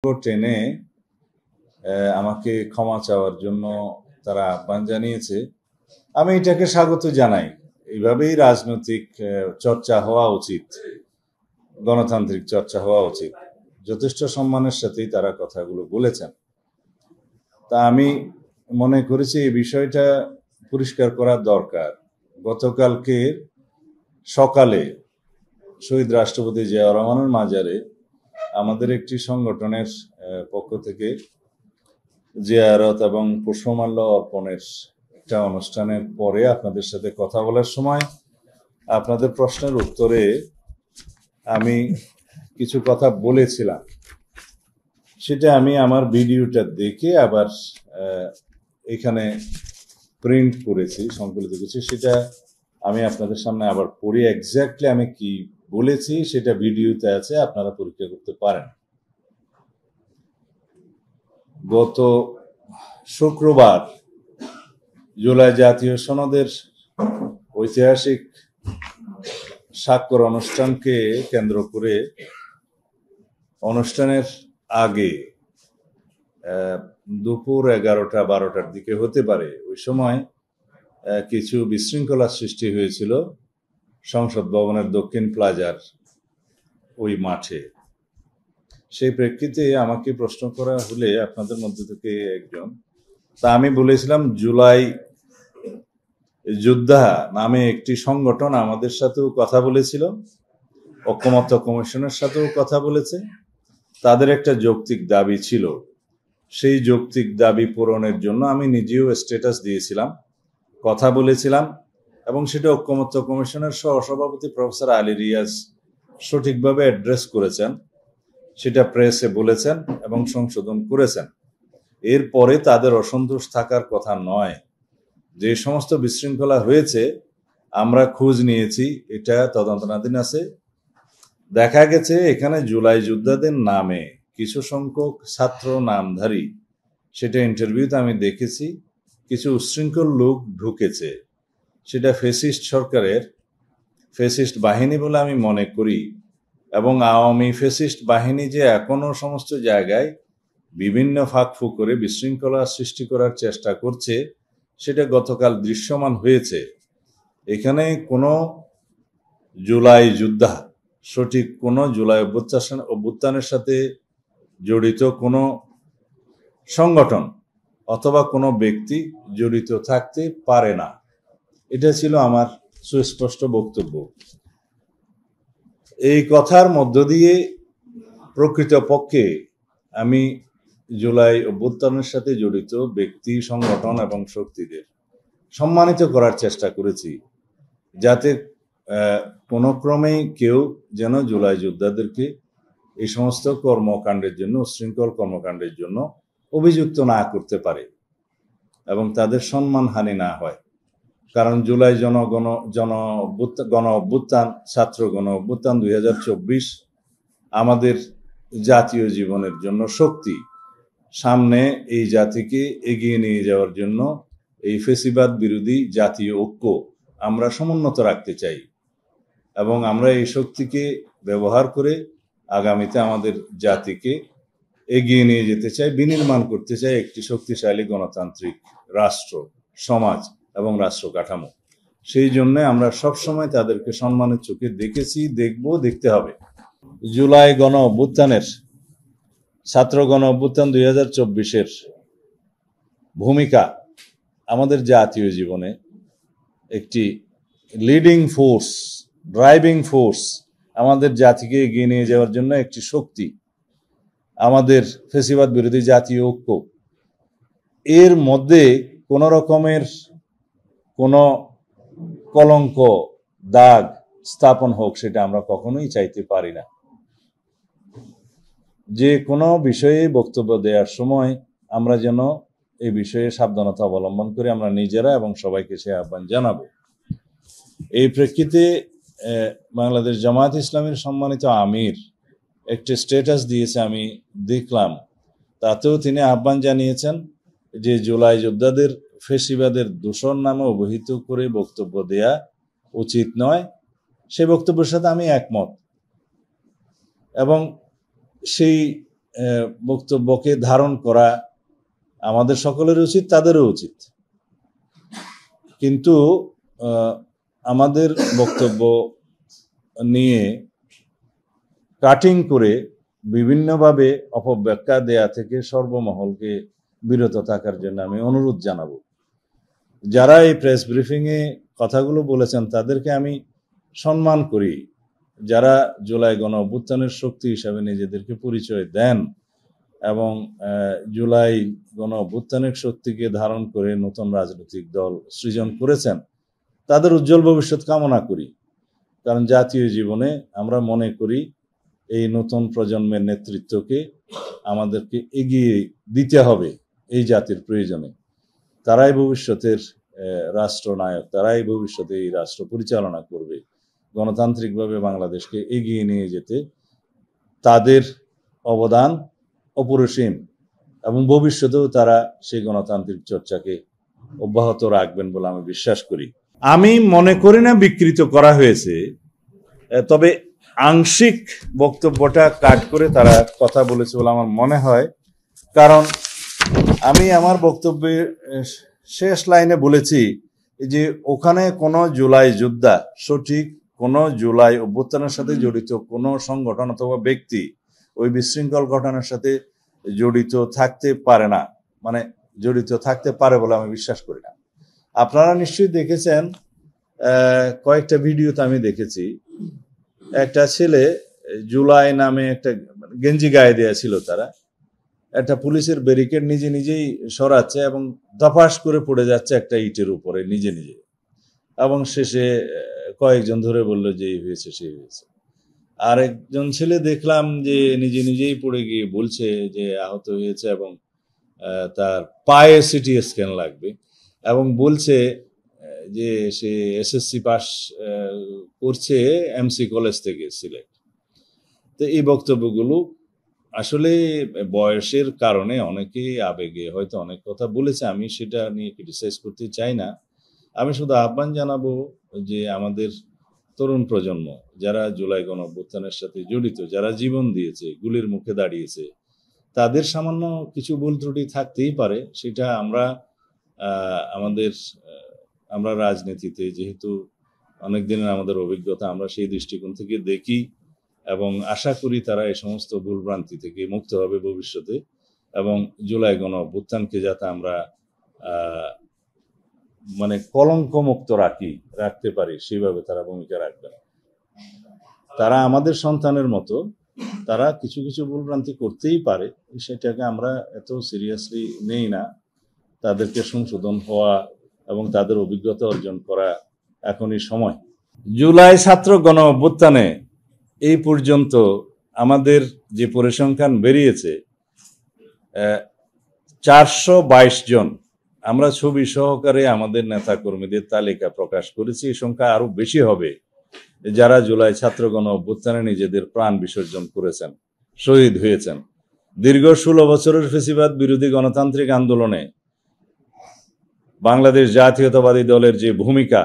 টেনে আমাকে ক্ষমা চাওয়ার জন্য তারা আহ্বান জানিয়েছে। আমি এটাকে স্বাগত জানাই। এইভাবেই রাজনৈতিক চর্চা হওয়া উচিত, গণতান্ত্রিক চর্চা হওয়া উচিত। যথেষ্ট সম্মানের সাথেই তারা কথাগুলো বলেছেন। তা আমি মনে করেছি এই বিষয়টা পরিষ্কার করা দরকার। গতকালকে সকালে শহীদ রাষ্ট্রপতি জিয়াউর রহমানের মাজারে আমাদের একটি সংগঠনের পক্ষ থেকে জিয়ারত এবং পুষ্পমাল্য অর্পণের একটা অনুষ্ঠানের পরে আপনাদের সাথে কথা বলার সময় আপনাদের প্রশ্নের উত্তরে আমি কিছু কথা বলেছিলাম। সেটা আমি আমার ভিডিওটা দেখে আবার এখানে প্রিন্ট করেছি, সংকলিত করেছি। সেটা আমি আপনাদের সামনে আবার পড়ি। এক্স্যাক্টলি আমি কি বলেছি সেটা ভিডিওতে আছে, আপনারা পরীক্ষা করতে পারেন। গত শুক্রবার জুলাই জাতীয় সনদের ঐতিহাসিক স্বাক্ষর অনুষ্ঠানকে কেন্দ্র করে অনুষ্ঠানের আগে দুপুর 11টা-12টার দিকে হতে পারে, ওই সময় কিছু বিশৃঙ্খলা সৃষ্টি হয়েছিল সংসদ ভবনের দক্ষিণ প্লাজার ওই মাঠে। সেই প্রেক্ষিতে আমাকে প্রশ্ন করা হলে আপনাদের মধ্যে থেকে একজন, তা আমি বলেছিলাম জুলাই যোদ্ধা নামে একটি সংগঠন আমাদের সাথেও কথা বলেছিল, ঐকমত্য কমিশনের সাথেও কথা বলেছে। তাদের একটা যৌক্তিক দাবি ছিল, সেই যৌক্তিক দাবি পূরণের জন্য আমি নিজেও স্ট্যাটাস দিয়েছিলাম, কথা বলেছিলাম, এবং সেটা ঐকমত্য কমিশনের সহসভাপতি প্রফেসর আলী রিয়াজ সঠিকভাবে অ্যাড্রেস করেছেন, সেটা প্রেসে বলেছেন এবং সংশোধন করেছেন। এরপরে তাদের অসন্তোষ থাকার কথা নয়। যে সমস্ত বিশৃঙ্খলা হয়েছে আমরা খোঁজ নিয়েছি, এটা তদন্তনাধীন আছে। দেখা গেছে এখানে জুলাই যোদ্ধাদের নামে কিছু সংখ্যক ছাত্র নামধারী, সেটা ইন্টারভিউতে আমি দেখেছি, কিছু উচ্ছৃঙ্খল লোক ঢুকেছে। সেটা ফ্যাসিস্ট সরকারের ফ্যাসিস্ট বাহিনী বলে আমি মনে করি, এবং আওয়ামী ফ্যাসিস্ট বাহিনী যে এখনো সমস্ত জায়গায় বিভিন্ন ফাঁকফুঁক করে বিশৃঙ্খলা সৃষ্টি করার চেষ্টা করছে সেটা গতকাল দৃশ্যমান হয়েছে। এখানে কোনো জুলাই যোদ্ধা, সঠিক কোনো জুলাই অভ্যুত্থানের সাথে জড়িত কোনো সংগঠন অথবা কোনো ব্যক্তি জড়িত থাকতে পারে না। এটা ছিল আমার সুস্পষ্ট বক্তব্য। এই কথার মধ্য দিয়ে প্রকৃতপক্ষে আমি জুলাই অভ্যুত্থানের সাথে জড়িত ব্যক্তি, সংগঠন এবং শক্তিদের সম্মানিত করার চেষ্টা করেছি, যাতে কোনো ক্রমেই কেউ যেন জুলাই যোদ্ধাদেরকে এই সমস্ত কর্মকাণ্ডের জন্য, উচ্ছৃঙ্খল কর্মকাণ্ডের জন্য অভিযুক্ত না করতে পারে এবং তাদের সম্মানহানি না হয়। কারণ জুলাই গণ অভ্যুত্থান, ছাত্র গণ অভ্যুত্থান 2024 আমাদের জাতীয় জীবনের জন্য শক্তি। সামনে এই জাতিকে এগিয়ে নিয়ে যাওয়ার জন্য এই ফ্যাসিবাদ বিরোধী জাতীয় ঐক্য আমরা সমুন্নত রাখতে চাই, এবং আমরা এই শক্তিকে ব্যবহার করে আগামীতে আমাদের জাতিকে এগিয়ে নিয়ে যেতে চাই, বিনির্মাণ করতে চাই একটি শক্তিশালী গণতান্ত্রিক রাষ্ট্র, সমাজ এবং রাষ্ট্র কাঠামো। সেই জন্য আমরা সবসময় তাদেরকে সম্মানের চোখে দেখেছি, দেখব, দেখতে হবে। জুলাই গণ অভ্যুত্থানের, ছাত্র গণ অভ্যুত্থান 2024-এর ভূমিকা আমাদের জাতীয় জীবনে একটি লিডিং ফোর্স, ড্রাইভিং ফোর্স, আমাদের জাতিকে এগিয়ে নিয়ে যাওয়ার জন্য একটি শক্তি, আমাদের ফ্যাসিবাদ বিরোধী জাতীয় ঐক্য। এর মধ্যে কোনো রকমের কোনো কলঙ্ক, দাগ স্থাপন হোক, সেটা আমরা কখনোই চাইতে পারি না। যে কোনো বিষয়ে বক্তব্য দেওয়ার সময় আমরা যেন এই বিষয়ে সাবধানতা অবলম্বন করে আমরা নিজেরা এবং সবাইকে সে আহ্বান জানাবো। এই প্রেক্ষিতে বাংলাদেশ জামায়াত ইসলামীর সম্মানিত আমির একটি স্ট্যাটাস দিয়েছে, আমি দেখলাম। তাতেও তিনি আহ্বান জানিয়েছেন যে জুলাই যোদ্ধাদের ফ্যাসিবাদের দূষণ নামে অবহিত করে বক্তব্য দেয়া উচিত নয়। সেই বক্তব্যের সাথে আমি একমত, এবং সেই বক্তব্যকে ধারণ করা আমাদের সকলের উচিত, তাদেরও উচিত। কিন্তু আমাদের বক্তব্য নিয়ে কাটিং করে বিভিন্নভাবে অপব্যাখ্যা দেয়া থেকে সর্বমহলকে বিরত থাকার জন্য আমি অনুরোধ জানাবো। যারা এই প্রেস ব্রিফিংয়ে কথাগুলো বলেছেন তাদেরকে আমি সম্মান করি। যারা জুলাই গণ অভ্যুত্থানের শক্তি হিসাবে নিজেদেরকে পরিচয় দেন এবং জুলাই গণ অভ্যুত্থানের শক্তিকে ধারণ করে নতুন রাজনৈতিক দল সৃজন করেছেন, তাদের উজ্জ্বল ভবিষ্যৎ কামনা করি। কারণ জাতীয় জীবনে আমরা মনে করি এই নতুন প্রজন্মের নেতৃত্বকে আমাদেরকে এগিয়ে দিতে হবে এই জাতির প্রয়োজনে। তারাই ভবিষ্যতের রাষ্ট্রনায়ক, তারাই ভবিষ্যতে এই রাষ্ট্র পরিচালনা করবে। গণতান্ত্রিকভাবে বাংলাদেশকে এগিয়ে নিয়ে যেতে তাদের অবদান অপরিসীম এবং ভবিষ্যতেও তারা সেই গণতান্ত্রিক চর্চাকে অব্যাহত রাখবেন বলে আমি বিশ্বাস করি। আমি মনে করি না বিকৃত করা হয়েছে, তবে আংশিক বক্তব্যটা কাট করে তারা কথা বলেছে বলে আমার মনে হয়। কারণ আমি আমার বক্তব্যের শেষ লাইনে বলেছি যে ওখানে কোনো জুলাই যোদ্ধা, সঠিক কোনো জুলাই অভ্যুত্থানের সাথে জড়িত কোনো সংগঠন অথবা ব্যক্তি ওই বিশৃঙ্খল ঘটনার সাথে জড়িত থাকতে পারে না, মানে জড়িত থাকতে পারে বলে আমি বিশ্বাস করি না। আপনারা নিশ্চয়ই দেখেছেন, কয়েকটা ভিডিওতে আমি দেখেছি, একটা ছেলে জুলাই নামে একটা গেঞ্জি গায়ে দেয়া ছিল, তারা একটা পুলিশের ব্যারিকেড নিজে নিজেই সরাচ্ছে এবং ধপাস করে পড়ে যাচ্ছে একটা ইটের উপরে নিজে নিজে, এবং শেষে কয়েকজন ধরে বলল যে এই হয়েছে সেই হয়েছে। আর একজন ছেলে দেখলাম যে নিজে নিজেই পড়ে গিয়ে বলছে যে আহত হয়েছে এবং তার পায়ে সিটি স্ক্যান লাগবে, এবং বলছে যে সে এসএসসি পাস করছে এমসি কলেজ থেকে সিলেট। তো এই বক্তব্যগুলো আসলে বয়সের কারণে অনেকেই আবেগে হয়তো অনেক কথা বলেছে, আমি সেটা নিয়ে ক্রিটিসাইজ করতে চাই না। আমি শুধু আহ্বান জানাবো যে আমাদের তরুণ প্রজন্ম যারা জুলাই গণ অভ্যুত্থানের সাথে জড়িত, যারা জীবন দিয়েছে, গুলির মুখে দাঁড়িয়েছে, তাদের সামান্য কিছু ভুল ত্রুটি থাকতেই পারে। সেটা আমরা রাজনীতিতে যেহেতু অনেক দিনের আমাদের অভিজ্ঞতা, আমরা সেই দৃষ্টিকোণ থেকে দেখি এবং আশা করি তারা এই সমস্ত ভুলভ্রান্তি থেকে মুক্ত হবে ভবিষ্যতে, এবং জুলাই গণ অভ্যুত্থানকে যাতে আমরা মানে কলঙ্ক মুক্ত রাখতে পারি সেইভাবে তারা ভূমিকা রাখবে। তারা আমাদের সন্তানের মতো, তারা কিছু কিছু ভুলভ্রান্তি করতেই পারে, সেটাকে আমরা এত সিরিয়াসলি নেই না। তাদেরকে সংশোধন হওয়া এবং তাদের অভিজ্ঞতা অর্জন করা এখনই সময়। জুলাই ছাত্র গণ অভ্যুত্থানে এই পর্যন্ত আমাদের যে পরিসংখ্যান বেরিয়েছে 422 জন। আমরা ছবি সহকারে আমাদের নেতা কর্মীদের তালিকা প্রকাশ করেছি। এই সংখ্যা আরো বেশি হবে যারা জুলাই ছাত্র গণ অভ্যুত্থানে নিজেদের প্রাণ বিসর্জন করেছেন, শহীদ হয়েছেন। দীর্ঘ 16 বছরের ফ্যাসিবাদ বিরোধী গণতান্ত্রিক আন্দোলনে বাংলাদেশ জাতীয়তাবাদী দলের যে ভূমিকা,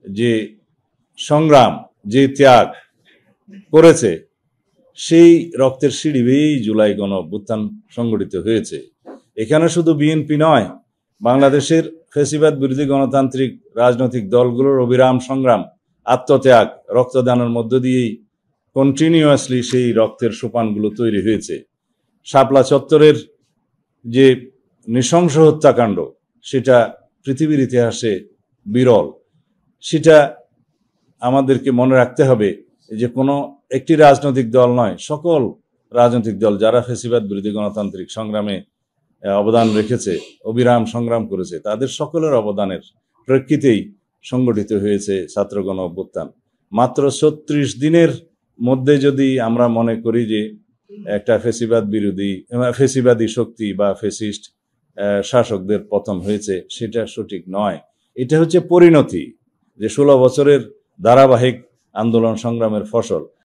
যে সংগ্রাম, যে ত্যাগ করেছে, সেই রক্তের সিঁড়ি বেয়েই জুলাই গণ অভ্যুত্থান সংগঠিত হয়েছে। এখানে শুধু বিএনপি নয়, বাংলাদেশের ফ্যাসিবাদ বিরোধী গণতান্ত্রিক রাজনৈতিক দলগুলোর অবিরাম সংগ্রাম, আত্মত্যাগ, রক্তদানের মধ্য দিয়েই কন্টিনিউয়াসলি সেই রক্তের সোপানগুলো তৈরি হয়েছে। শাপলা চত্বরের যে নৃশংস হত্যাকাণ্ড, সেটা পৃথিবীর ইতিহাসে বিরল। সেটা আমাদেরকে মনে রাখতে হবে যে কোনো একটি রাজনৈতিক দল নয়, সকল রাজনৈতিক দল যারা ফ্যাসিবাদ বিরোধী গণতান্ত্রিক সংগ্রামে অবদান রেখেছে, অবিরাম সংগ্রাম করেছে, তাদের সকলের অবদানের প্রেক্ষিতেই সংগঠিত হয়েছে ছাত্র গণ অভ্যুত্থান। মাত্র 36 দিনের মধ্যে যদি আমরা মনে করি যে একটা ফ্যাসিবাদী শক্তি বা ফ্যাসিস্ট শাসকদের পতন হয়েছে, সেটা সঠিক নয়। এটা হচ্ছে পরিণতি, যে 16 বছরের ধারাবাহিক আন্দোলন সংগ্রামের ফসল।